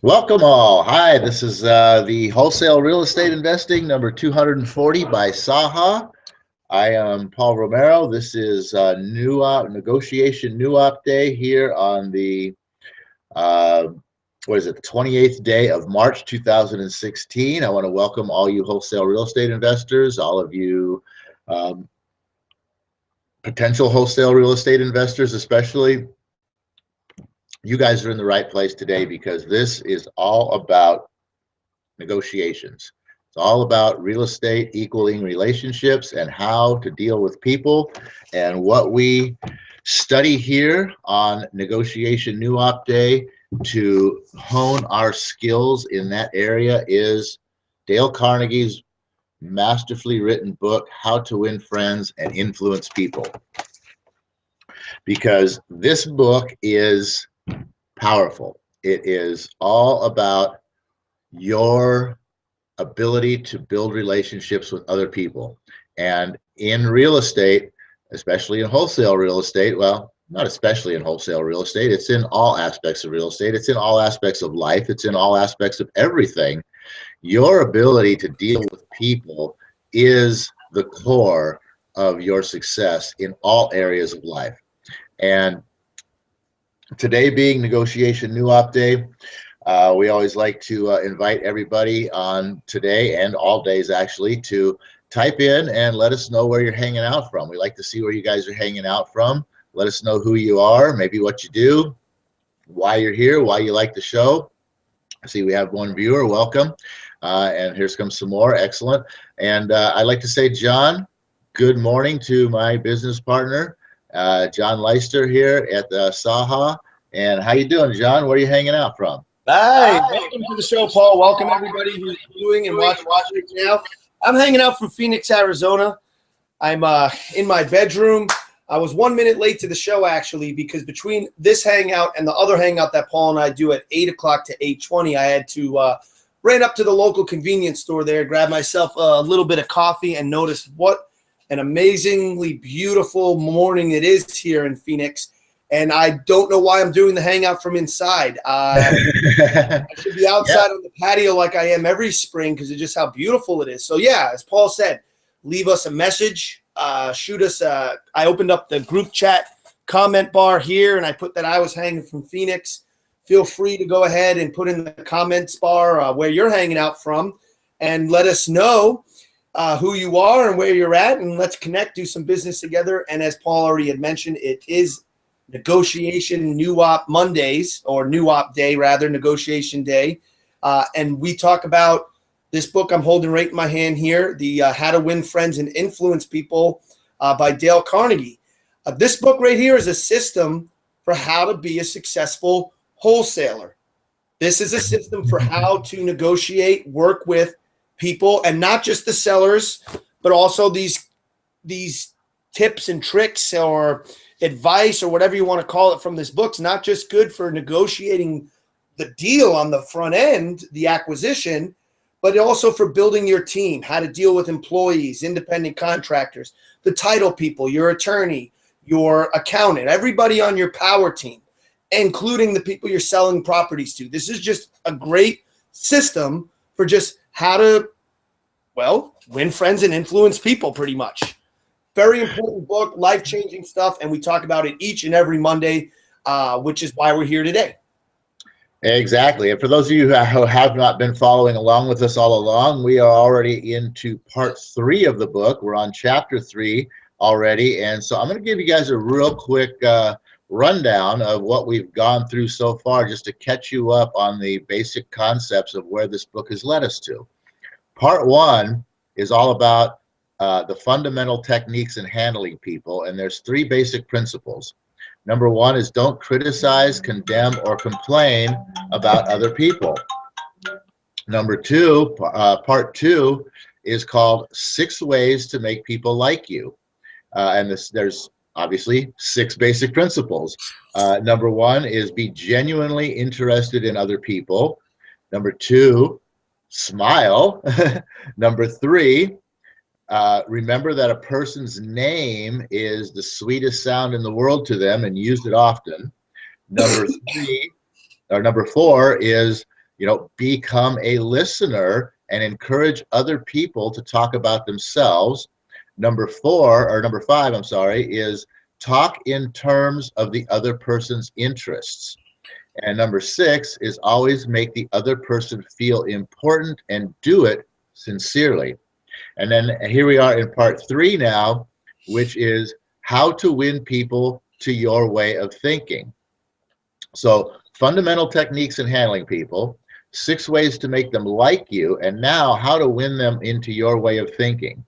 Welcome all. Hi, this is the Wholesale Real Estate Investing number 240 by SAHA. I am Paul Romero. This is Negotiation New Op Day here on the, the 28th day of March 2016. I want to welcome all you wholesale real estate investors, all of you potential wholesale real estate investors especially. You guys are in the right place today because this is all about negotiations. It's all about real estate equaling relationships and how to deal with people. And what we study here on Negotiation New Op Day to hone our skills in that area is Dale Carnegie's masterfully written book, How to Win Friends and Influence People. Because this book is powerful. It is all about your ability to build relationships with other people. And in real estate, especially in wholesale real estate, well, not especially in wholesale real estate, it's in all aspects of real estate. It's in all aspects of life. It's in all aspects of everything. Your ability to deal with people is the core of your success in all areas of life. And today being Negotiation New Op Day, we always like to invite everybody on today and all days actually to type in and let us know where you're hanging out from. We like to see where you guys are hanging out from. Let us know who you are, maybe what you do, why you're here, why you like the show. I see we have one viewer. Welcome. And here's comes some more. Excellent. And I'd like to say, John, good morning to my business partner, John Leister here at SAHA. And how you doing, John? Where are you hanging out from? Hi, welcome to the show, Paul. Welcome everybody who's viewing and watching right now. I'm hanging out from Phoenix, Arizona. I'm in my bedroom. I was 1 minute late to the show actually because between this hangout and the other hangout that Paul and I do at 8 o'clock to 8:20, I had to ran up to the local convenience store there, grab myself a little bit of coffee, and noticed what an amazingly beautiful morning it is here in Phoenix. And I don't know why I'm doing the hangout from inside. I should be outside on the patio like I am every spring because of just how beautiful it is. So yeah, as Paul said, leave us a message, shoot us. I opened up the group chat comment bar here and I put that I was hanging from Phoenix. Feel free to go ahead and put in the comments bar where you're hanging out from and let us know who you are and where you're at, and let's connect, do some business together. And as Paul already had mentioned, it is Negotiation New Op Mondays, or New Op Day rather, Negotiation Day. And we talk about this book I'm holding right in my hand here, the How to Win Friends and Influence People by Dale Carnegie. This book right here is a system for how to be a successful wholesaler. This is a system for how to negotiate, work with people, and not just the sellers, but also these tips and tricks or advice or whatever you want to call it from this book. It's not just good for negotiating the deal on the front end, the acquisition, but also for building your team, how to deal with employees, independent contractors, the title people, your attorney, your accountant, everybody on your power team, including the people you're selling properties to. This is just a great system for just how to, well, win friends and influence people pretty much. Very important book, life-changing stuff, and we talk about it each and every Monday, which is why we're here today. Exactly. And for those of you who have not been following along with us all along, we are already into part 3 of the book. We're on chapter 3 already. And so I'm going to give you guys a real quick rundown of what we've gone through so far, just to catch you up on the basic concepts of where this book has led us to. Part 1 is all about the fundamental techniques in handling people, and there's 3 basic principles. Number 1 is don't criticize, condemn, or complain about other people. Number 2, part 2 is called 6 ways to make people like you, and there's obviously 6 basic principles. Number 1 is be genuinely interested in other people. Number 2, smile. Number 3, remember that a person's name is the sweetest sound in the world to them, and use it often. Number 4 is, become a listener and encourage other people to talk about themselves. Number 5, I'm sorry, is talk in terms of the other person's interests. And number 6 is always make the other person feel important and do it sincerely. And then here we are in part 3 now, which is how to win people to your way of thinking. So fundamental techniques in handling people, 6 ways to make them like you, and now how to win them into your way of thinking.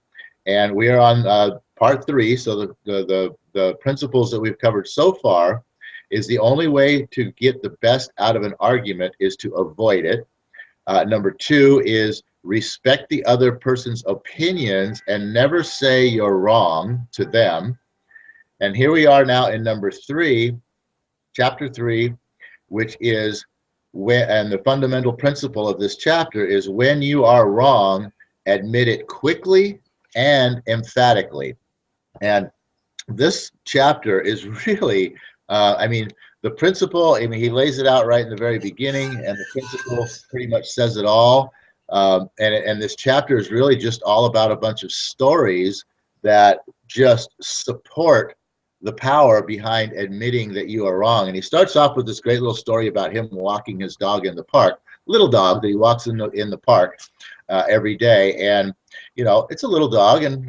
And we are on part 3. So the principles that we've covered so far is the only way to get the best out of an argument is to avoid it. Number 2 is respect the other person's opinions and never say you're wrong to them. And here we are now in number 3, chapter 3, which is and the fundamental principle of this chapter is when you are wrong, admit it quickly and emphatically. And this chapter is really, the principle, he lays it out right in the very beginning, and the principle pretty much says it all. And this chapter is really just all about a bunch of stories that just support the power behind admitting that you are wrong. And he starts off with this great little story about him walking his dog in the park, little dog that he walks in the park every day. And, it's a little dog, and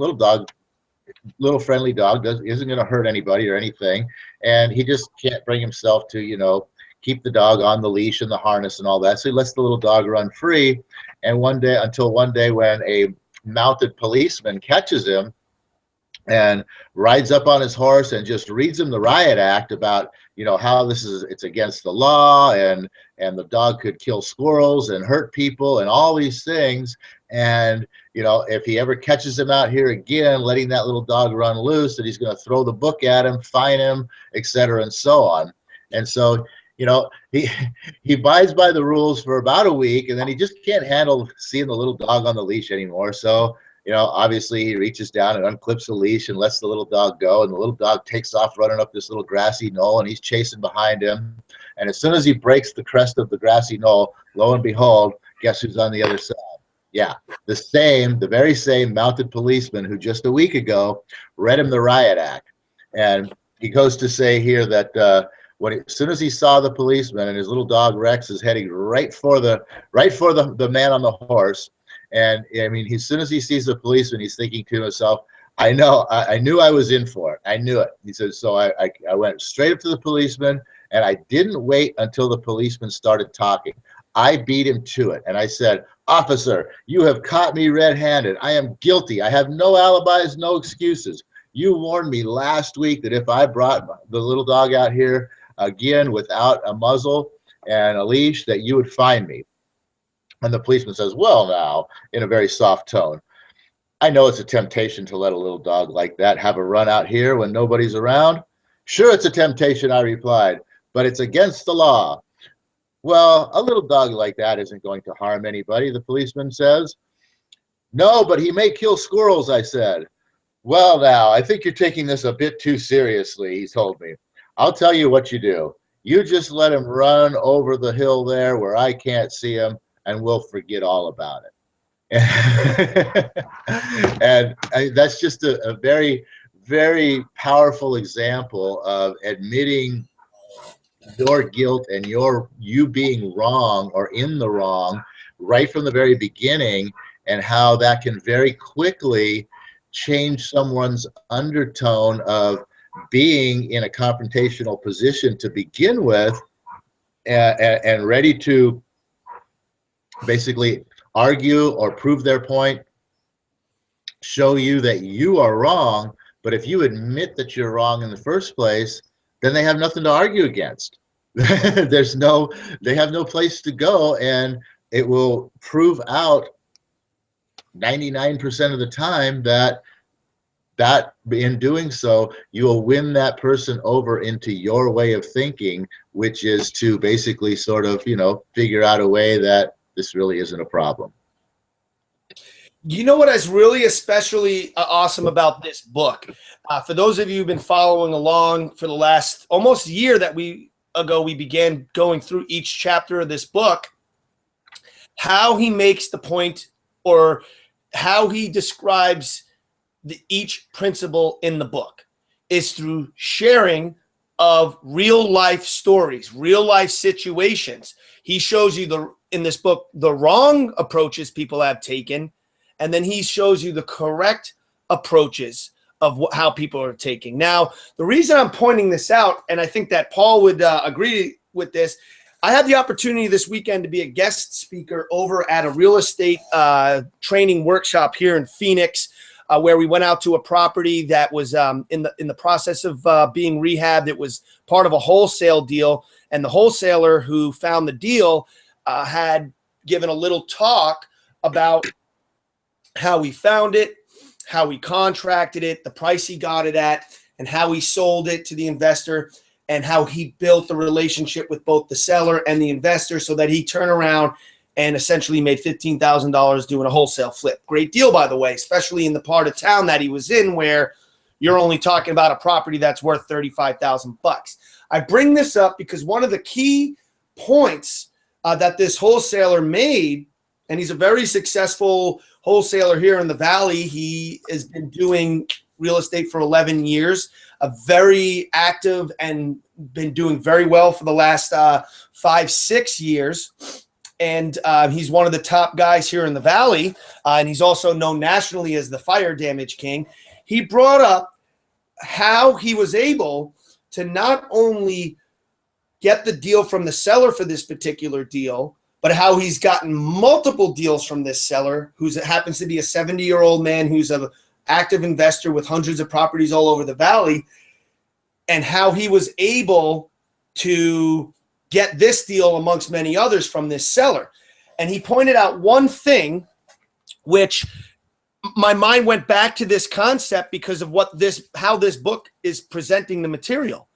little friendly dog isn't going to hurt anybody or anything. And he just can't bring himself to, keep the dog on the leash and the harness and all that. So he lets the little dog run free. And one day when a mounted policeman catches him and rides up on his horse and just reads him the riot act about, how it's against the law, and the dog could kill squirrels and hurt people and all these things. And, if he ever catches him out here again, letting that little dog run loose, that he's going to throw the book at him, fine him, etc., and so on. And so, he abides by the rules for about a week, and then he just can't handle seeing the little dog on the leash anymore. So, obviously he reaches down and unclips the leash and lets the little dog go, and the little dog takes off running up this little grassy knoll, and he's chasing behind him. And as soon as he breaks the crest of the grassy knoll, lo and behold, guess who's on the other side? Yeah, the very same mounted policeman who just a week ago read him the riot act. And he goes to say here that as soon as he saw the policeman, and his little dog Rex is heading right for the man on the horse. And as soon as he sees the policeman, he's thinking to himself, I knew I was in for it. I knew it. He says, so I went straight up to the policeman, and I didn't wait until the policeman started talking. I beat him to it. And I said, officer, you have caught me red-handed. I am guilty. I have no alibis, no excuses. You warned me last week that if I brought the little dog out here again without a muzzle and a leash, that you would find me. And the policeman says, well, now, in a very soft tone, I know it's a temptation to let a little dog like that have a run out here when nobody's around. Sure, it's a temptation, I replied, but it's against the law. Well, a little dog like that isn't going to harm anybody, the policeman says. No, but he may kill squirrels, I said. Well, now, I think you're taking this a bit too seriously, he told me. I'll tell you what you do. You just let him run over the hill there where I can't see him, and we'll forget all about it. And that's just a very, very powerful example of admitting your guilt and you being wrong or in the wrong right from the very beginning, and how that can very quickly change someone's undertone of being in a confrontational position to begin with, and ready to basically argue or prove their point, show you that you are wrong. But if you admit that you're wrong in the first place, then they have nothing to argue against. They have no place to go, and it will prove out 99% of the time that in doing so, you will win that person over into your way of thinking, which is to basically sort of, figure out a way that this really isn't a problem. You know what is really especially awesome about this book? For those of you who've been following along for the last almost year that we began going through each chapter of this book, how he makes the point or how he describes each principle in the book is through sharing of real life stories, real life situations. He shows you in this book the wrong approaches people have taken, and then he shows you the correct approaches of how people are taking. Now, the reason I'm pointing this out, and I think that Paul would agree with this, I had the opportunity this weekend to be a guest speaker over at a real estate training workshop here in Phoenix, where we went out to a property that was in the process of being rehabbed. It was part of a wholesale deal, and the wholesaler who found the deal had given a little talk about how he found it, how he contracted it, the price he got it at, and how he sold it to the investor, and how he built the relationship with both the seller and the investor so that he turned around and essentially made $15,000 doing a wholesale flip. Great deal, by the way, especially in the part of town that he was in where you're only talking about a property that's worth $35,000. I bring this up because one of the key points that this wholesaler made, and he's a very successful wholesaler here in the Valley. He has been doing real estate for 11 years, very active and been doing very well for the last 5-6 years. And he's one of the top guys here in the Valley. And he's also known nationally as the fire damage king. He brought up how he was able to not only get the deal from the seller for this particular deal, but how he's gotten multiple deals from this seller, who happens to be a 70-year-old man who's an active investor with hundreds of properties all over the Valley, and how he was able to get this deal amongst many others from this seller. And he pointed out one thing, which my mind went back to this concept because of how this book is presenting the material.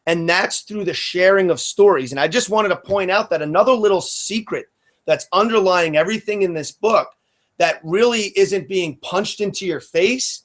And that's through the sharing of stories. And I just wanted to point out that another little secret that's underlying everything in this book that really isn't being punched into your face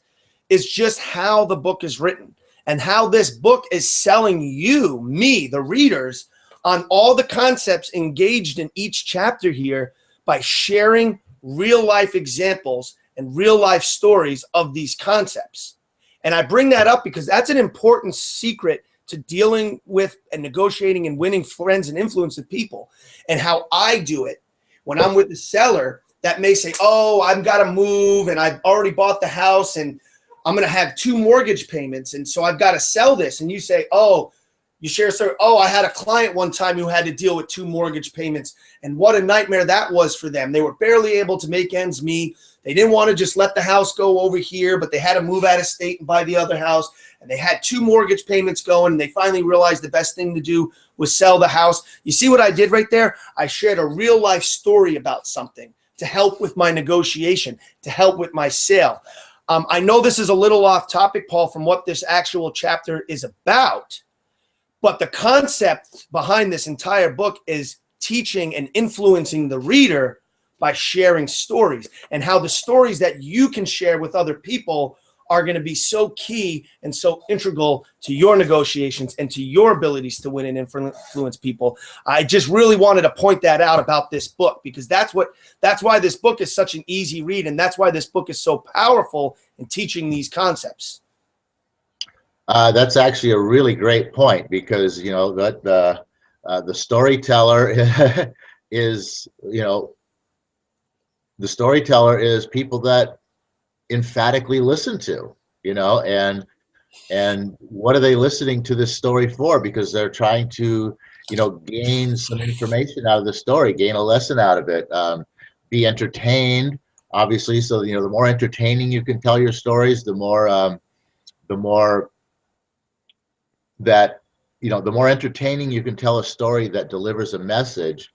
is just how the book is written and how this book is selling you, me, the readers, on all the concepts engaged in each chapter here by sharing real life examples and real life stories of these concepts. And I bring that up because that's an important secret to dealing with and negotiating and winning friends and influence with people, and how I do it when I'm with the seller that may say, oh, I've got to move and I've already bought the house and I'm going to have 2 mortgage payments. And so I've got to sell this. And you say, oh, you share a story. Oh, I had a client one time who had to deal with 2 mortgage payments, and what a nightmare that was for them. They were barely able to make ends meet. They didn't want to just let the house go over here, but they had to move out of state and buy the other house. And they had 2 mortgage payments going, and they finally realized the best thing to do was sell the house. You see what I did right there? I shared a real life story about something to help with my negotiation, to help with my sale. I know this is a little off topic, Paul, from what this actual chapter is about, but the concept behind this entire book is teaching and influencing the reader by sharing stories, and how the stories that you can share with other people are going to be so key and so integral to your negotiations and to your abilities to win and influence people. I just really wanted to point that out about this book, because that's why this book is such an easy read, and that's why this book is so powerful in teaching these concepts. That's actually a really great point, because that the storyteller is the storyteller is people that emphatically listen to, and what are they listening to this story for? Because they're trying to gain some information out of the story, gain a lesson out of it, be entertained, obviously. So the more entertaining you can tell your stories, the more entertaining you can tell a story that delivers a message,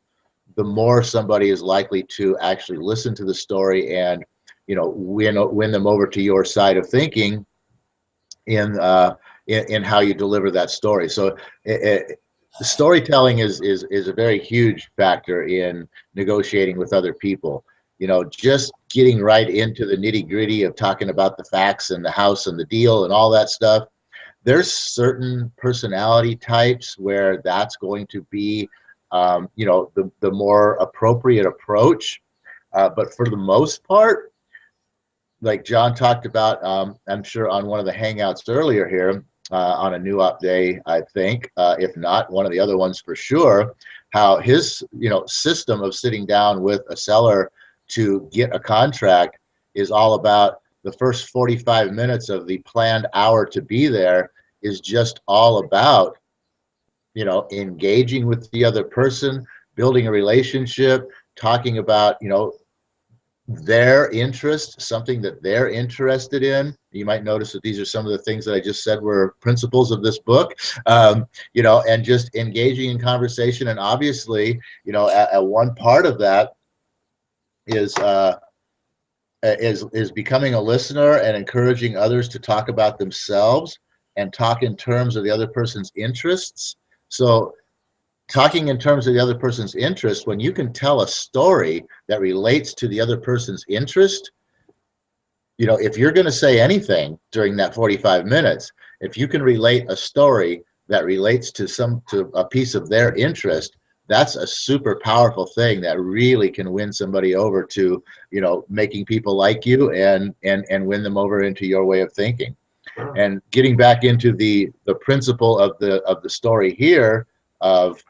the more somebody is likely to actually listen to the story and win them over to your side of thinking in how you deliver that story. So storytelling is a very huge factor in negotiating with other people. Just getting right into the nitty-gritty of talking about the facts and the house and the deal and all that stuff. There's certain personality types where that's going to be the more appropriate approach. But for the most part, like John talked about, I'm sure on one of the hangouts earlier here, on a new up day, I think, if not one of the other ones for sure, how his system of sitting down with a seller to get a contract is all about the first 45 minutes of the planned hour to be there is just all about engaging with the other person, building a relationship, talking about their interest, something that they're interested in. You might notice that these are some of the things that I just said were principles of this book, and just engaging in conversation. And obviously, at one part of that is becoming a listener and encouraging others to talk about themselves and talk in terms of the other person's interests. So talking in terms of the other person's interest, when you can tell a story that relates to the other person's interest, if you're going to say anything during that 45 minutes, if you can relate a story that relates to a piece of their interest, that's a super powerful thing that really can win somebody over to, making people like you and win them over into your way of thinking. And getting back into the principle of the story here of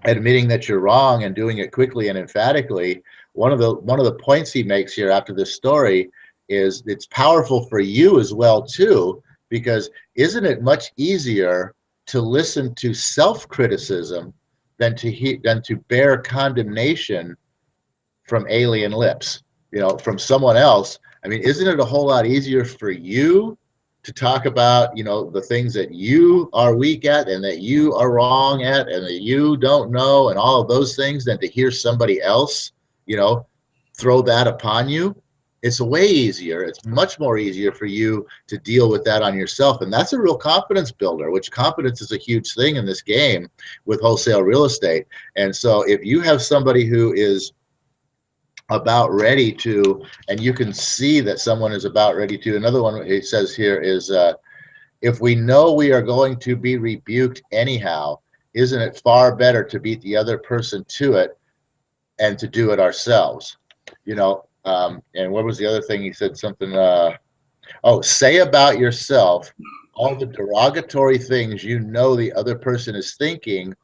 admitting that you're wrong and doing it quickly and emphatically, one of the points he makes here after this story is it's powerful for you as well too, because isn't it much easier to listen to self-criticism than to bear condemnation from alien lips, from someone else? I mean, isn't it a whole lot easier for you to talk about, the things that you are weak at and that you are wrong at and that you don't know and all of those things than to hear somebody else, throw that upon you? It's way easier. It's much more easier for you to deal with that on yourself. And that's a real confidence builder, which confidence is a huge thing in this game with wholesale real estate. And so if you have somebody who is about ready to, and you can see that someone is about ready to. Another one it says here is, if we know we are going to be rebuked anyhow, isn't it far better to beat the other person to it and to do it ourselves? And what was the other thing he said? Something, say about yourself all the derogatory things the other person is thinking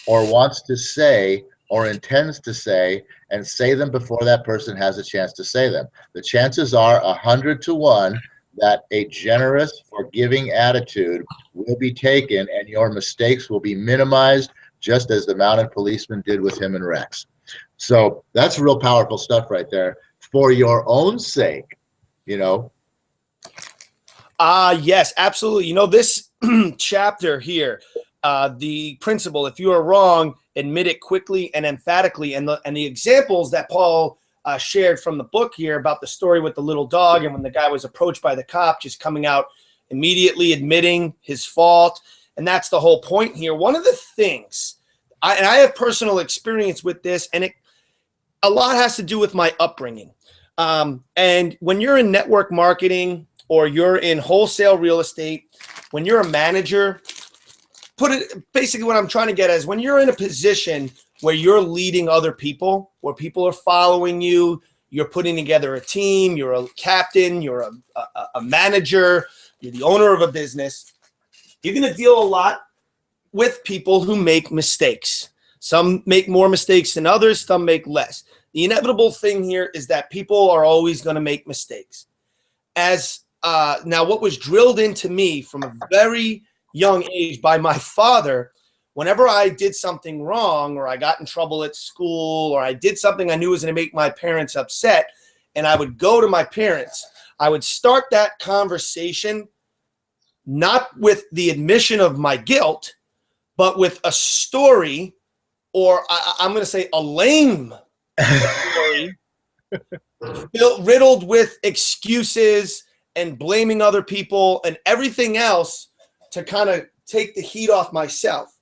or wants to say or intends to say, and say them before that person has a chance to say them. The chances are 100 to 1 that a generous, forgiving attitude will be taken and your mistakes will be minimized, just as the mounted policeman did with him and Rex. So that's real powerful stuff right there for your own sake, Yes, absolutely. This chapter here, the principle, if you are wrong, admit it quickly and emphatically. And the examples that Paul shared from the book here about the story with the little dog and when the guy was approached by the cop, just coming out immediately admitting his fault. And that's the whole point here. One of the things, I have personal experience with this, and a lot has to do with my upbringing. And when you're in network marketing or you're in wholesale real estate, when you're a manager, basically what I'm trying to get at is when you're in a position where you're leading other people, where people are following you, you're putting together a team, you're a captain, you're a manager, you're the owner of a business, you're going to deal a lot with people who make mistakes. Some make more mistakes than others, some make less. The inevitable thing here is that people are always going to make mistakes. Now, what was drilled into me from a very young age by my father, whenever I did something wrong or I got in trouble at school or I did something I knew was going to make my parents upset, and I would go to my parents, I would start that conversation not with the admission of my guilt, but with a story, or I'm going to say a lame story, riddled with excuses and blaming other people and everything else to kind of take the heat off myself.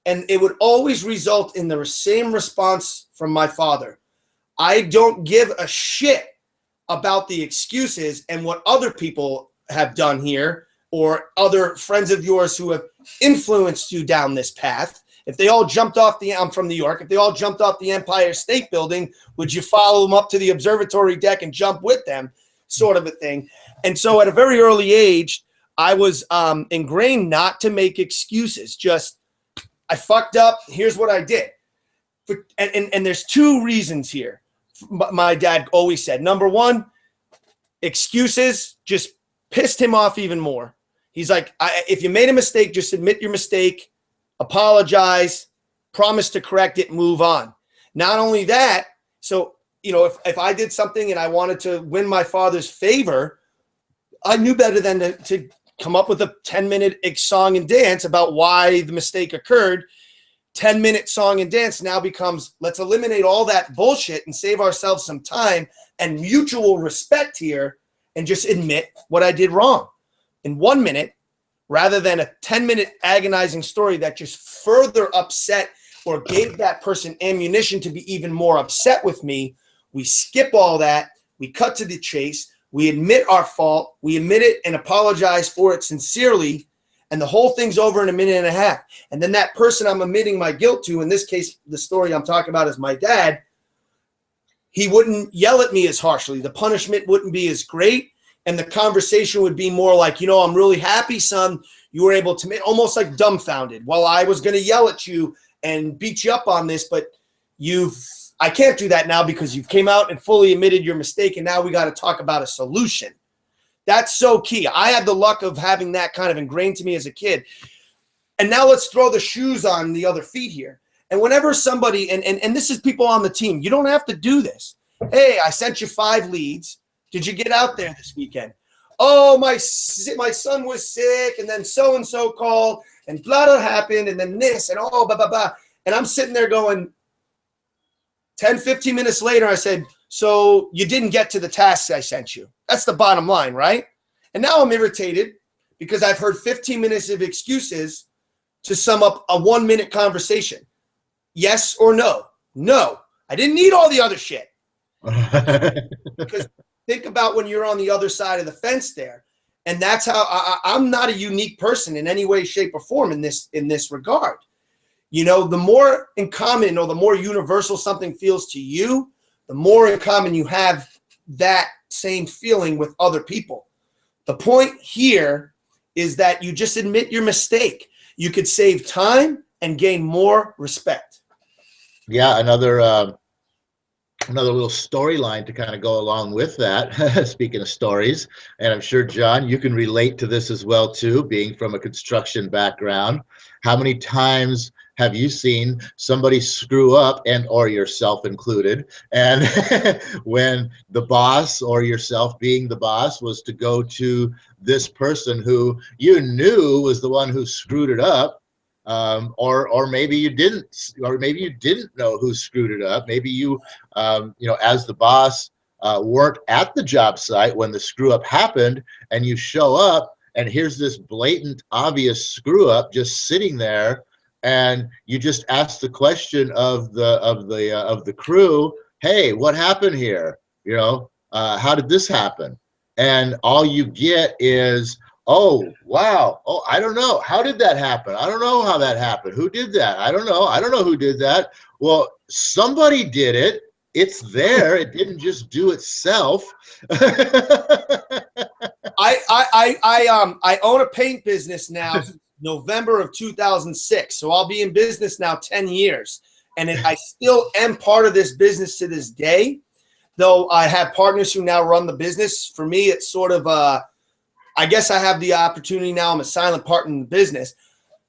And it would always result in the same response from my father. I don't give a shit about the excuses and what other people have done here or other friends of yours who have influenced you down this path. If they all jumped off I'm from New York. If they all jumped off the Empire State Building, would you follow them up to the observatory deck and jump with them? Sort of a thing. And so at a very early age, I was ingrained not to make excuses. Just, I fucked up. Here's what I did. And there's two reasons here. My dad always said, number one, excuses just pissed him off even more. He's like, if you made a mistake, just admit your mistake, apologize, promise to correct it, move on. Not only that, so, you know, if I did something and I wanted to win my father's favor, I knew better than to come up with a 10-minute song and dance about why the mistake occurred. 10-minute song and dance now becomes, let's eliminate all that bullshit and save ourselves some time and mutual respect here and just admit what I did wrong in 1 minute, rather than a 10-minute agonizing story that just further upset or gave that person ammunition to be even more upset with me. We skip all that. We cut to the chase. We admit our fault. We admit it and apologize for it sincerely. And the whole thing's over in a minute and a half. And then that person I'm admitting my guilt to, in this case, the story I'm talking about is my dad, he wouldn't yell at me as harshly. The punishment wouldn't be as great. And the conversation would be more like, you know, I'm really happy, son, you were able to make, almost like dumbfounded. Well, I was going to yell at you and beat you up on this, but I can't do that now because you've came out and fully admitted your mistake. And now we got to talk about a solution. That's so key. I had the luck of having that kind of ingrained to me as a kid. And now let's throw the shoes on the other feet here. And whenever somebody, and this is people on the team, you don't have to do this. Hey, I sent you 5 leads. Did you get out there this weekend? Oh, my son was sick, and then so-and-so called, and blah, blah happened, and then this, and oh, blah, blah, blah. And I'm sitting there going, 10, 15 minutes later, I said, so you didn't get to the tasks I sent you. That's the bottom line, right? And now I'm irritated because I've heard 15 minutes of excuses to sum up a 1-minute conversation. Yes or no? No. I didn't need all the other shit. Because think about when you're on the other side of the fence there. And that's how I'm not a unique person in any way, shape, or form in this regard. You know, the more in common or the more universal something feels to you, the more in common you have that same feeling with other people. The point here is that you just admit your mistake. You could save time and gain more respect. Yeah, another little storyline to kind of go along with that. Speaking of stories, and I'm sure, John, you can relate to this as well too, being from a construction background. How many times have you seen somebody screw up, and or yourself included, and when the boss or yourself being the boss was to go to this person who you knew was the one who screwed it up, or maybe you didn't, know who screwed it up. Maybe you, as the boss, weren't at the job site when the screw up happened, and you show up, and here's this blatant, obvious screw up just sitting there, and you just ask the question of the crew, "Hey, what happened here? How did this happen?" And all you get is, "Oh, wow. Oh, I don't know. How did that happen? I don't know how that happened. Who did that? I don't know. I don't know who did that." Well, somebody did it. It's there. It didn't just do itself. I own a paint business now, November of 2006. So I'll be in business now 10 years. And I still am part of this business to this day, though I have partners who now run the business. For me, it's sort of I guess I have the opportunity now. I'm a silent partner in the business.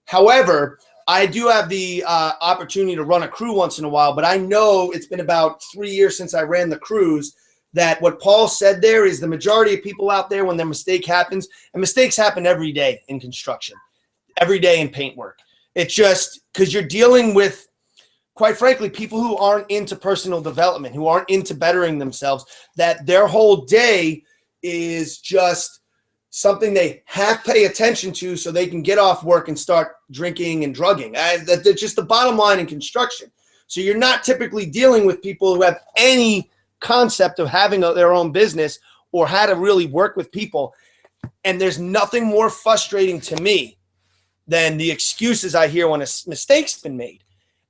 However, I do have the opportunity to run a crew once in a while, but I know it's been about 3 years since I ran the crews, that what Paul said there is the majority of people out there, when their mistake happens, and mistakes happen every day in construction, every day in paint work. It's just because you're dealing with, quite frankly, people who aren't into personal development, who aren't into bettering themselves, that their whole day is just something they have to pay attention to so they can get off work and start drinking and drugging. That's just the bottom line in construction. So you're not typically dealing with people who have any concept of having their own business or how to really work with people. And there's nothing more frustrating to me than the excuses I hear when a mistake's been made.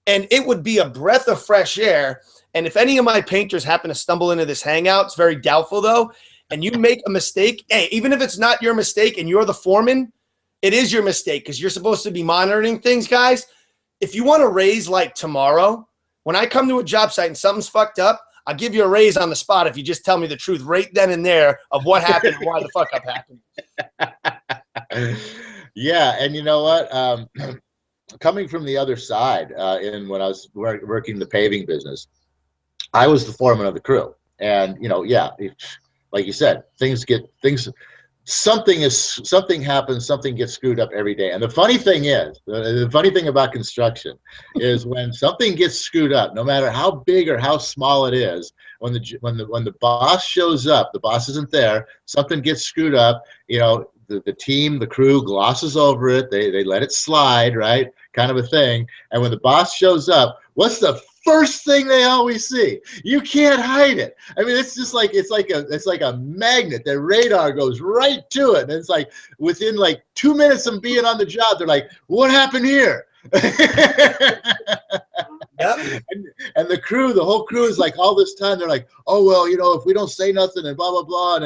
And it would be a breath of fresh air. And if any of my painters happen to stumble into this hangout, it's very doubtful though, and you make a mistake, hey, even if it's not your mistake and you're the foreman, it is your mistake because you're supposed to be monitoring things, guys. If you want to raise like tomorrow, when I come to a job site and something's fucked up, I'll give you a raise on the spot if you just tell me the truth right then and there of what happened and why the fuck up happened. Yeah, and you know what? Coming from the other side, when I was working the paving business, I was the foreman of the crew, and like you said, something happens, something gets screwed up every day. And the funny thing is, the funny thing about construction is when something gets screwed up, no matter how big or how small it is, when the boss shows up, the boss isn't there, something gets screwed up, the team, the crew glosses over it, they let it slide, right? Kind of a thing. And when the boss shows up, what's the first thing they always see? You can't hide it. I mean, it's just like it's like a magnet. Their radar goes right to it. And it's like within like 2 minutes of being on the job, they're like, what happened here? Yep. And the whole crew is like all this time, they're like, oh, well, if we don't say nothing and blah, blah, blah,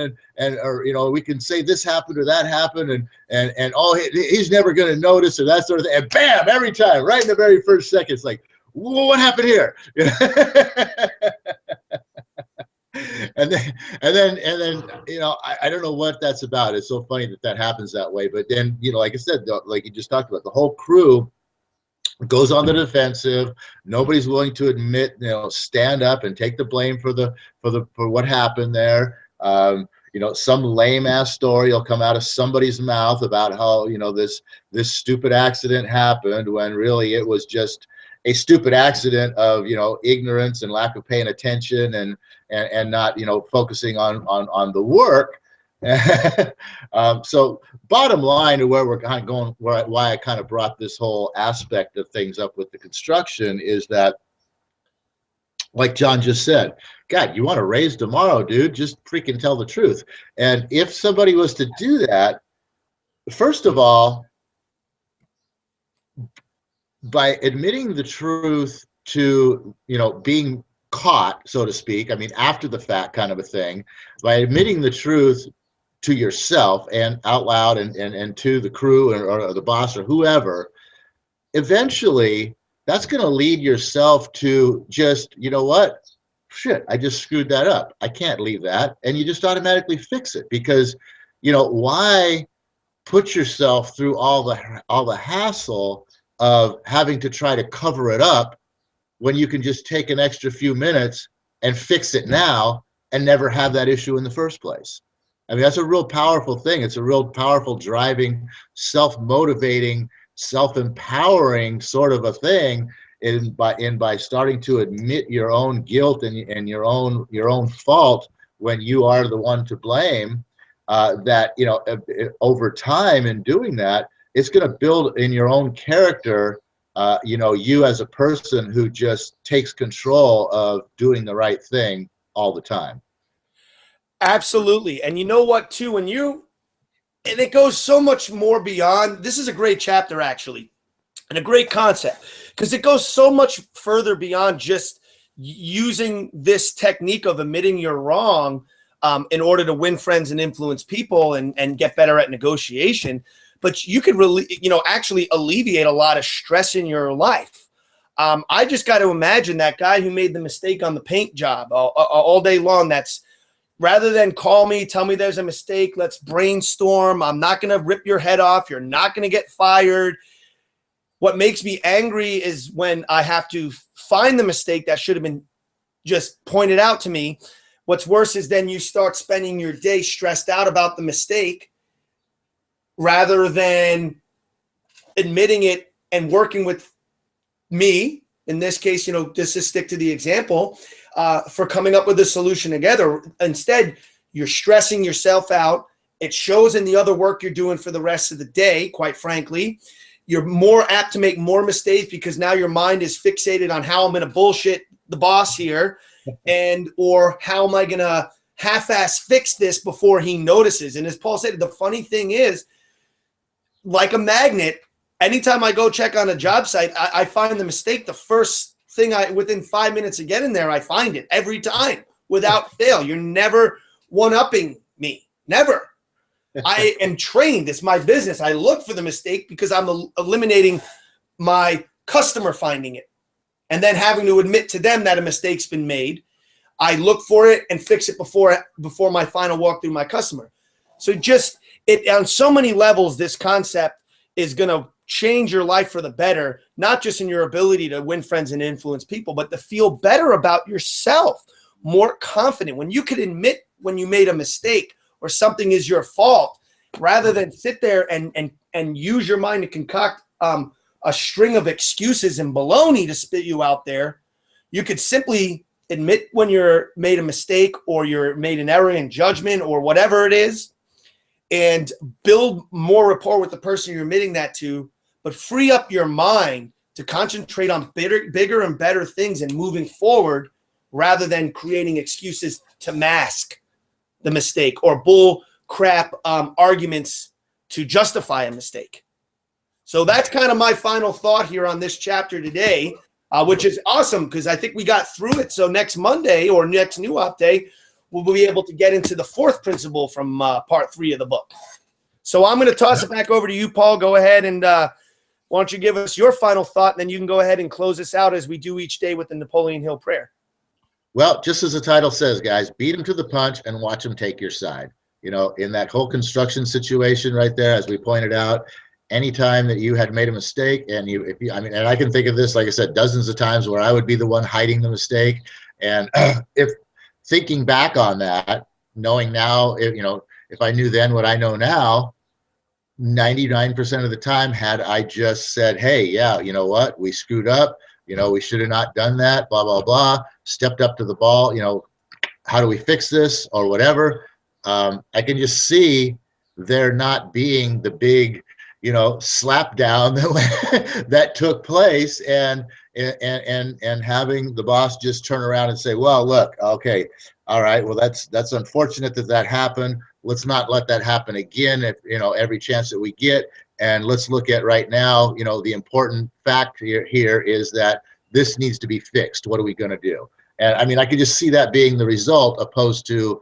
or we can say this happened or that happened and oh, he's never going to notice or that sort of thing. And bam, every time, right in the very first second, it's like, well, what happened here? And then I don't know what that's about. It's so funny that happens that way. But then, like I said, like you just talked about, the whole crew goes on the defensive. Nobody's willing to admit, stand up and take the blame for what happened there. Some lame ass story will come out of somebody's mouth about how, this stupid accident happened when really it was just a stupid accident of, ignorance and lack of paying attention and not, focusing on the work. So bottom line to where we're kind of going, why I kind of brought this whole aspect of things up with the construction is that, like John just said, God, you want to raise tomorrow, dude, just freaking tell the truth. And if somebody was to do that, first of all, by admitting the truth to, being caught, so to speak, I mean, after the fact kind of a thing, by admitting the truth to yourself and out loud and to the crew or the boss or whoever, eventually that's going to lead yourself to just, what? Shit, I just screwed that up. I can't leave that. And you just automatically fix it because, why put yourself through all the hassle of having to try to cover it up when you can just take an extra few minutes and fix it now and never have that issue in the first place. I mean, that's a real powerful thing. It's a real powerful driving, self-motivating, self-empowering sort of a thing by starting to admit your own guilt and your own fault when you are the one to blame, that, over time in doing that, it's going to build in your own character, you as a person who just takes control of doing the right thing all the time. Absolutely. And you know what, too, and it goes so much more beyond. This is a great chapter, actually, and a great concept, because it goes so much further beyond just using this technique of admitting you're wrong in order to win friends and influence people and get better at negotiation. But you could really, actually alleviate a lot of stress in your life. I just got to imagine that guy who made the mistake on the paint job all day long. That's rather than call me, tell me there's a mistake, let's brainstorm. I'm not going to rip your head off. You're not going to get fired. What makes me angry is when I have to find the mistake that should have been just pointed out to me. What's worse is then you start spending your day stressed out about the mistake rather than admitting it and working with me. In this case, just to stick to the example, for coming up with a solution together. Instead, you're stressing yourself out. It shows in the other work you're doing for the rest of the day, quite frankly. You're more apt to make more mistakes because now your mind is fixated on how I'm going to bullshit the boss here or how am I going to half-ass fix this before he notices. And as Paul said, the funny thing is, like a magnet, anytime I go check on a job site, I find the mistake the first thing within 5 minutes of getting there, I find it every time without fail. You're never one-upping me. Never. I am trained. It's my business. I look for the mistake because I'm eliminating my customer finding it and then having to admit to them that a mistake's been made. I look for it and fix it before my final walk through my customer. So just on so many levels, this concept is going to change your life for the better, not just in your ability to win friends and influence people, but to feel better about yourself, more confident. When you could admit when you made a mistake or something is your fault, rather than sit there and use your mind to concoct a string of excuses and baloney to spit you out there, you could simply admit when you're made a mistake or you're made an error in judgment or whatever it is, and build more rapport with the person you're admitting that to, but free up your mind to concentrate on bigger and better things and moving forward rather than creating excuses to mask the mistake or bull crap arguments to justify a mistake. So that's kind of my final thought here on this chapter today, which is awesome because I think we got through it. So next Monday or next New Up Day, we'll be able to get into the fourth principle from part 3 of the book. So I'm going to toss it back over to you, Paul. Go ahead and why don't you give us your final thought, and then you can go ahead and close us out as we do each day with the Napoleon Hill prayer. Well, just as the title says, guys, beat them to the punch and watch them take your side. You know, in that whole construction situation right there, as we pointed out, anytime that you had made a mistake and and I can think of this, like I said, dozens of times where I would be the one hiding the mistake. And if thinking back on that, knowing now, if I knew then what I know now, 99% of the time, had I just said, hey, yeah, you know what, we screwed up, we should have not done that, blah, blah, blah, stepped up to the ball, how do we fix this or whatever. I can just see there not being the big, slap down that took place and having the boss just turn around and say, well, look, okay, all right, well, that's unfortunate that happened. Let's not let that happen again, every chance that we get. And let's look at right now, the important fact here is that this needs to be fixed. What are we going to do? And I mean, I could just see that being the result opposed to,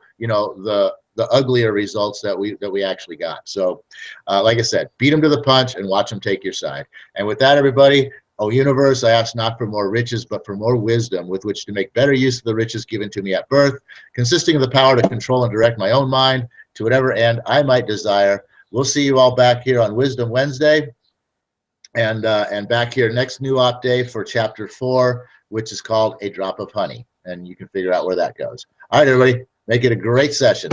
the uglier results that we actually got. So like I said, beat them to the punch and watch them take your side. And with that, everybody, O universe, I ask not for more riches, but for more wisdom with which to make better use of the riches given to me at birth, consisting of the power to control and direct my own mind to whatever end I might desire. We'll see you all back here on Wisdom Wednesday and back here next New Op Day for chapter 4, which is called A Drop of Honey. And you can figure out where that goes. All right, everybody, make it a great session.